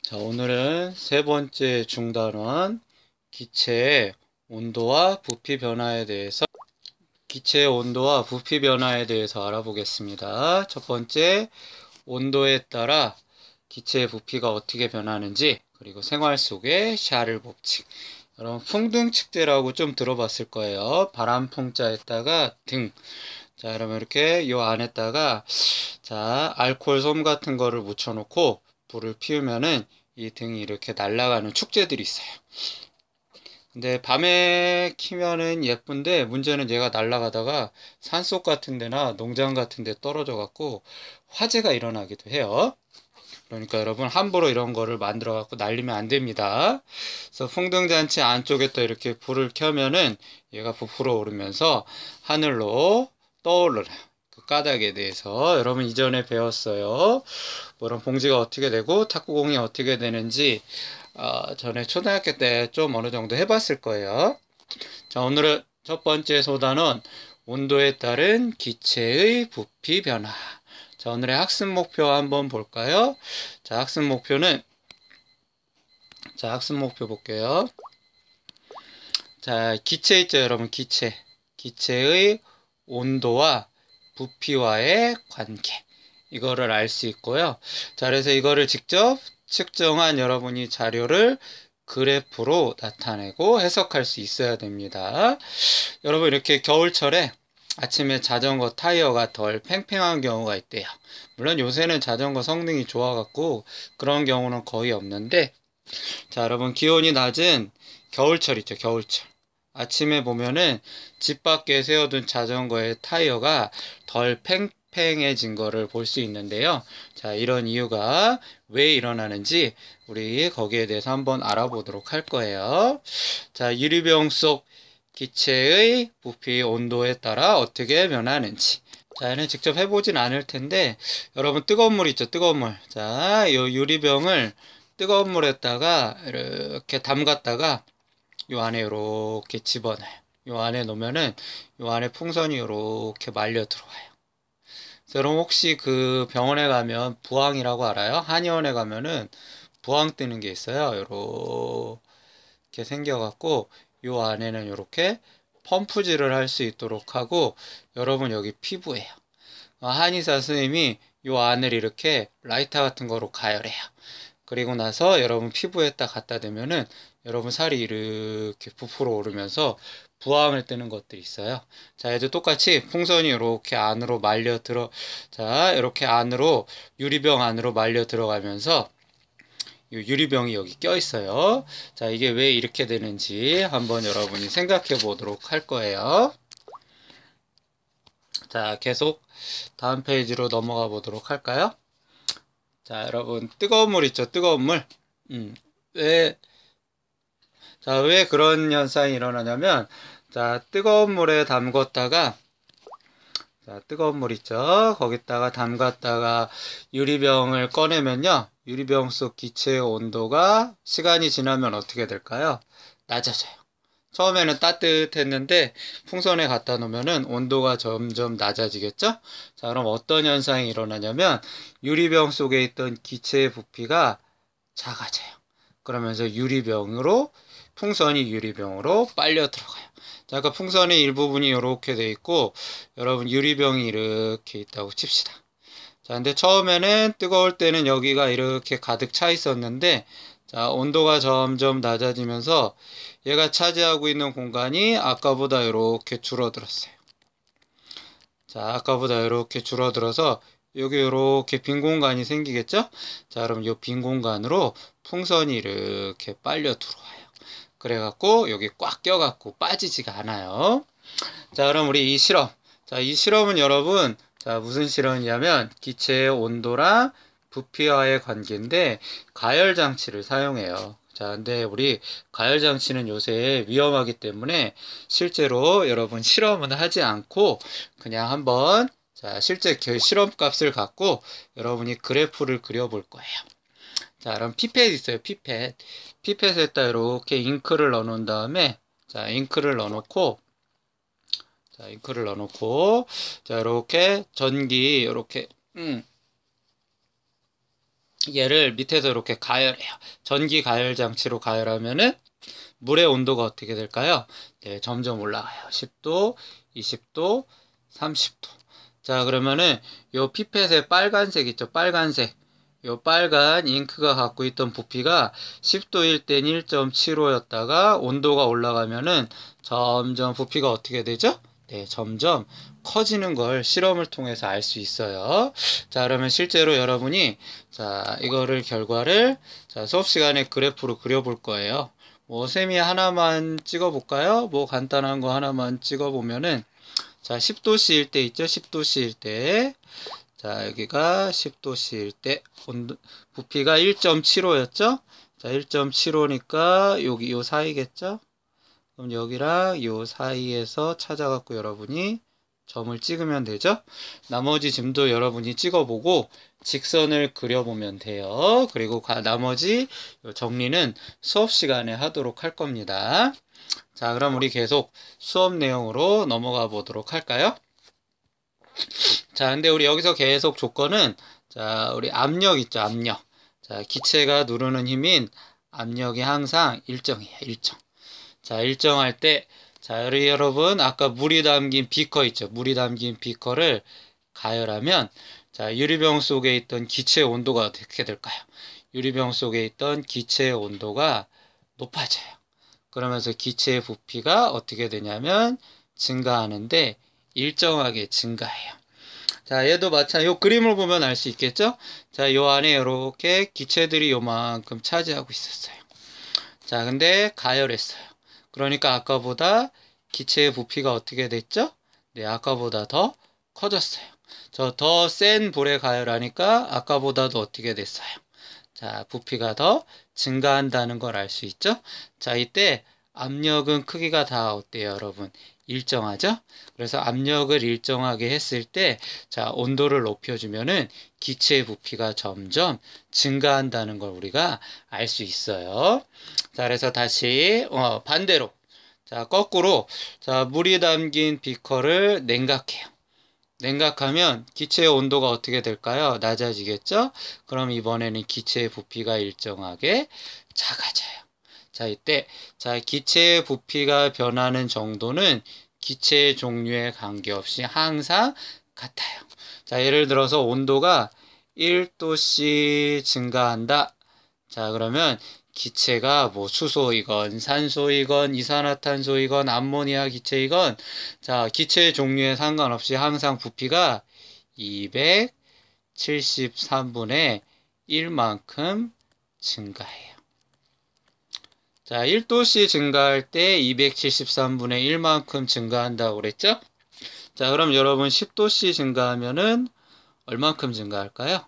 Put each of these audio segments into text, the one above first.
자, 오늘은 세 번째 중단원 기체의 온도와 부피 변화에 대해서 알아보겠습니다. 첫 번째, 온도에 따라 기체의 부피가 어떻게 변하는지, 그리고 생활 속의 샤를 법칙. 여러분, 풍등축제라고 좀 들어봤을 거예요. 바람풍자에다가 등. 자, 그러면 이렇게 요 안에다가 자, 알코올 솜 같은 거를 묻혀놓고 불을 피우면은 이 등이 이렇게 날아가는 축제들이 있어요. 근데 밤에 키면은 예쁜데 문제는 얘가 날아가다가 산속 같은 데나 농장 같은 데 떨어져 갖고 화재가 일어나기도 해요. 그러니까 여러분 함부로 이런 거를 만들어 갖고 날리면 안 됩니다. 그래서 풍등잔치 안쪽에 또 이렇게 불을 켜면은 얘가 부풀어 오르면서 하늘로 떠오르는 그 까닭에 대해서 여러분 이전에 배웠어요. 뭐 이런 봉지가 어떻게 되고 탁구공이 어떻게 되는지 전에 초등학교 때 좀 어느 정도 해봤을 거예요. 자, 오늘은 첫 번째 소단은 온도에 따른 기체의 부피 변화. 자, 오늘의 학습 목표 한번 볼까요? 자, 학습 목표 볼게요. 자, 기체 있죠, 여러분, 기체. 기체의 온도와 부피와의 관계. 이거를 알 수 있고요. 자, 그래서 이거를 직접 측정한 여러분이 자료를 그래프로 나타내고 해석할 수 있어야 됩니다. 여러분, 이렇게 겨울철에 아침에 자전거 타이어가 덜 팽팽한 경우가 있대요. 물론 요새는 자전거 성능이 좋아갖고 그런 경우는 거의 없는데, 자, 여러분, 기온이 낮은 겨울철 있죠, 겨울철. 아침에 보면은 집 밖에 세워둔 자전거의 타이어가 덜 팽팽해진 거를 볼 수 있는데요. 자, 이런 이유가 왜 일어나는지 우리 거기에 대해서 한번 알아보도록 할 거예요. 자, 유리병 속 기체의 부피 온도에 따라 어떻게 변하는지. 자, 얘는 직접 해보진 않을 텐데, 여러분 뜨거운 물 있죠, 뜨거운 물. 자, 요 유리병을 뜨거운 물에다가 이렇게 담갔다가 요 안에 이렇게 집어넣어요. 요 안에 놓으면은 요 안에 풍선이 이렇게 말려 들어와요. 그래서 여러분 혹시 그 병원에 가면 부항이라고 알아요? 한의원에 가면은 부항 뜨는 게 있어요. 요렇게 생겨갖고 요 안에는 요렇게 펌프질을 할 수 있도록 하고 여러분 여기 피부예요. 한의사 선생님이 요 안을 이렇게 라이터 같은 거로 가열해요. 그리고 나서 여러분 피부에 딱 갖다 대면은 여러분 살이 이렇게 부풀어 오르면서 부항을 뜨는 것들이 있어요. 자, 얘도 똑같이 풍선이 이렇게 안으로 말려 들어, 자, 이렇게 안으로, 유리병 안으로 말려 들어가면서 유리병이 여기 껴 있어요. 자, 이게 왜 이렇게 되는지 한번 여러분이 생각해 보도록 할 거예요. 자, 계속 다음 페이지로 넘어가 보도록 할까요? 자, 여러분, 뜨거운 물 있죠? 뜨거운 물. 왜, 자, 왜 그런 현상이 일어나냐면, 자, 뜨거운 물에 담궜다가, 자, 뜨거운 물 있죠? 거기다가 담갔다가 유리병을 꺼내면요. 유리병 속 기체의 온도가 시간이 지나면 어떻게 될까요? 낮아져요. 처음에는 따뜻했는데 풍선에 갖다 놓으면은 온도가 점점 낮아지겠죠? 자, 그럼 어떤 현상이 일어나냐면 유리병 속에 있던 기체의 부피가 작아져요. 그러면서 풍선이 유리병으로 빨려 들어가요. 자, 아까 풍선의 일부분이 이렇게 돼 있고 여러분 유리병이 이렇게 있다고 칩시다. 자, 근데 처음에는 뜨거울 때는 여기가 이렇게 가득 차 있었는데 자, 온도가 점점 낮아지면서 얘가 차지하고 있는 공간이 아까보다 이렇게 줄어들었어요. 자, 아까보다 이렇게 줄어들어서 여기 이렇게 빈 공간이 생기겠죠? 자, 그럼 이 빈 공간으로 풍선이 이렇게 빨려 들어와요. 그래갖고 여기 꽉 껴갖고 빠지지가 않아요. 자, 그럼 우리 이 실험. 자, 이 실험은 여러분, 자, 무슨 실험이냐면 기체의 온도랑 부피와의 관계인데 가열 장치를 사용해요. 자, 근데 우리 가열 장치는 요새 위험하기 때문에 실제로 여러분 실험은 하지 않고 그냥 한번 자, 실제 실험 값을 갖고 여러분이 그래프를 그려볼 거예요. 자, 그럼 피펫 있어요, 피펫. 피펫에다 이렇게 잉크를 넣어 놓은 다음에 자, 잉크를 넣어놓고, 자, 이렇게 전기, 이렇게, 얘를 밑에서 이렇게 가열해요. 전기 가열 장치로 가열하면은 물의 온도가 어떻게 될까요? 네, 점점 올라가요. 10도, 20도, 30도. 자, 그러면은 요 피펫의 빨간색 있죠? 빨간색. 요 빨간 잉크가 갖고 있던 부피가 10도일 땐 1.75였다가 온도가 올라가면은 점점 부피가 어떻게 되죠? 네, 점점 커지는 걸 실험을 통해서 알 수 있어요. 자, 그러면 실제로 여러분이 자, 이거를 결과를 자, 수업 시간에 그래프로 그려볼 거예요. 뭐 셈이 하나만 찍어 볼까요? 뭐 간단한 거 하나만 찍어 보면은 자, 10도씨일 때 있죠? 10도씨일 때. 자, 여기가 10도씨일 때 온도 부피가 1.75였죠? 자, 1.75니까 여기 요 사이겠죠? 그럼 여기랑 요 사이에서 찾아갖고 여러분이 점을 찍으면 되죠? 나머지 점도 여러분이 찍어보고 직선을 그려보면 돼요. 그리고 나머지 정리는 수업 시간에 하도록 할 겁니다. 자, 그럼 우리 계속 수업 내용으로 넘어가 보도록 할까요? 자, 근데 우리 여기서 계속 조건은 자, 우리 압력 있죠, 압력. 자, 기체가 누르는 힘인 압력이 항상 일정이에요, 일정. 자, 일정할 때 자, 우리 여러분 아까 물이 담긴 비커 있죠, 물이 담긴 비커를 가열하면 자, 유리병 속에 있던 기체의 온도가 어떻게 될까요? 유리병 속에 있던 기체의 온도가 높아져요. 그러면서 기체의 부피가 어떻게 되냐면 증가하는데 일정하게 증가해요. 자, 얘도 마찬가지. 요 그림을 보면 알 수 있겠죠? 자, 요 안에 이렇게 기체들이 요만큼 차지하고 있었어요. 자, 근데 가열했어요. 그러니까 아까보다 기체의 부피가 어떻게 됐죠? 네, 아까보다 더 커졌어요. 저 더 센 불에 가열하니까 아까보다도 어떻게 됐어요? 자, 부피가 더 증가한다는 걸 알 수 있죠? 자, 이때 압력은 크기가 다 어때요, 여러분? 일정하죠? 그래서 압력을 일정하게 했을 때, 자, 온도를 높여주면은 기체의 부피가 점점 증가한다는 걸 우리가 알 수 있어요. 자, 그래서 다시, 반대로. 자, 거꾸로. 자, 물이 담긴 비커를 냉각해요. 냉각하면 기체의 온도가 어떻게 될까요? 낮아지겠죠? 그럼 이번에는 기체의 부피가 일정하게 작아져요. 자, 이때, 자, 기체의 부피가 변하는 정도는 기체의 종류에 관계없이 항상 같아요. 자, 예를 들어서 온도가 1도씨 증가한다. 자, 그러면 기체가 뭐 수소이건 산소이건 이산화탄소이건 암모니아 기체이건 자, 기체의 종류에 상관없이 항상 부피가 273분의 1만큼 증가해요. 자, 1도씨 증가할 때 273분의 1만큼 증가한다고 그랬죠? 자, 그럼 여러분 10도씨 증가하면은 얼만큼 증가할까요?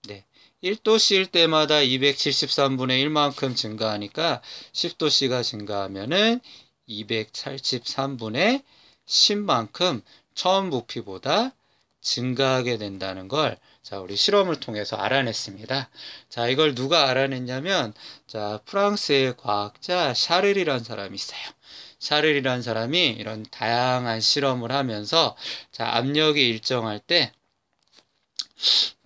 네. 1도씨일 때마다 273분의 1만큼 증가하니까 10도씨가 증가하면은 283분의 10만큼 처음 부피보다 증가하게 된다는 걸 자, 우리 실험을 통해서 알아냈습니다. 자, 이걸 누가 알아냈냐면 자, 프랑스의 과학자 샤를이라는 사람이 있어요. 샤를이라는 사람이 이런 다양한 실험을 하면서 자, 압력이 일정할 때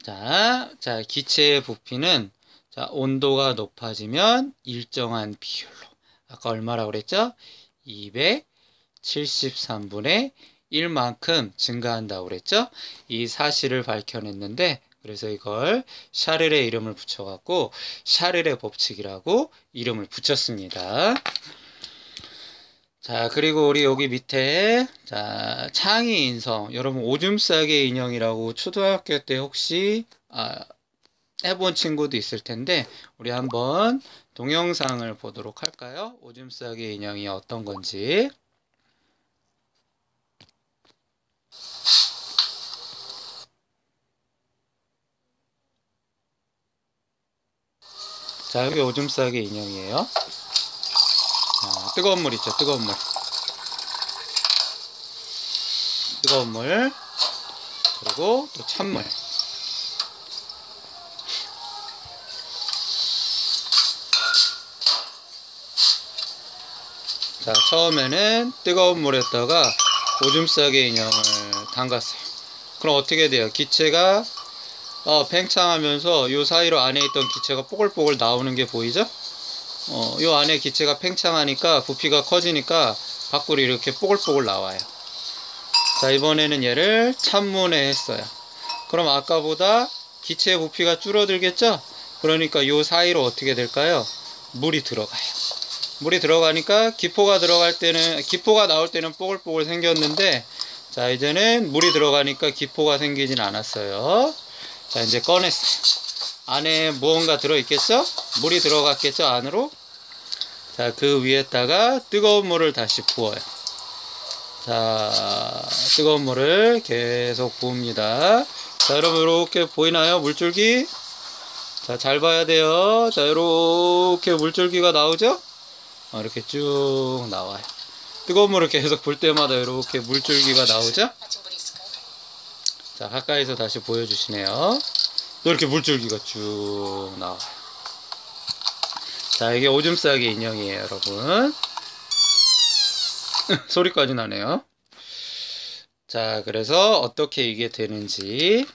자, 기체의 부피는 자, 온도가 높아지면 일정한 비율로 아까 얼마라고 그랬죠? 273분의 1만큼 증가한다고 그랬죠? 이 사실을 밝혀냈는데 그래서 이걸 샤를의 이름을 붙여갖고 샤를의 법칙이라고 이름을 붙였습니다. 자, 그리고 우리 여기 밑에 자, 창의 인성 여러분 오줌 싸개 인형이라고 초등학교 때 혹시 해본 친구도 있을 텐데 우리 한번 동영상을 보도록 할까요? 오줌 싸개 인형이 어떤 건지. 자, 여기 오줌 싸개 인형이에요. 자, 뜨거운 물 있죠, 뜨거운 물. 뜨거운 물, 그리고 또 찬물. 자, 처음에는 뜨거운 물에다가 오줌 싸개 인형을 담갔어요. 그럼 어떻게 돼요? 기체가 팽창하면서 요 사이로 안에 있던 기체가 뽀글뽀글 나오는 게 보이죠? 요 안에 기체가 팽창하니까 부피가 커지니까 밖으로 이렇게 뽀글뽀글 나와요. 자, 이번에는 얘를 찬문에 했어요. 그럼 아까보다 기체의 부피가 줄어들겠죠? 그러니까 요 사이로 어떻게 될까요? 물이 들어가요. 물이 들어가니까 기포가 나올 때는 뽀글뽀글 생겼는데, 자, 이제는 물이 들어가니까 기포가 생기진 않았어요. 자, 이제 꺼냈어요. 안에 무언가 들어있겠죠? 물이 들어갔겠죠? 안으로. 자, 그 위에다가 뜨거운 물을 다시 부어요. 자, 뜨거운 물을 계속 부읍니다. 자, 여러분 이렇게 보이나요? 물줄기? 자, 잘 봐야 돼요. 자, 이렇게 물줄기가 나오죠? 이렇게 쭉 나와요. 뜨거운 물을 계속 불 때마다 이렇게 물줄기가 나오죠? 자, 가까이서 다시 보여주시네요. 이렇게 물줄기가 쭉 나와요. 자, 이게 오줌 싸기 인형이에요, 여러분. 소리까지 나네요. 자, 그래서 어떻게 이게 되는지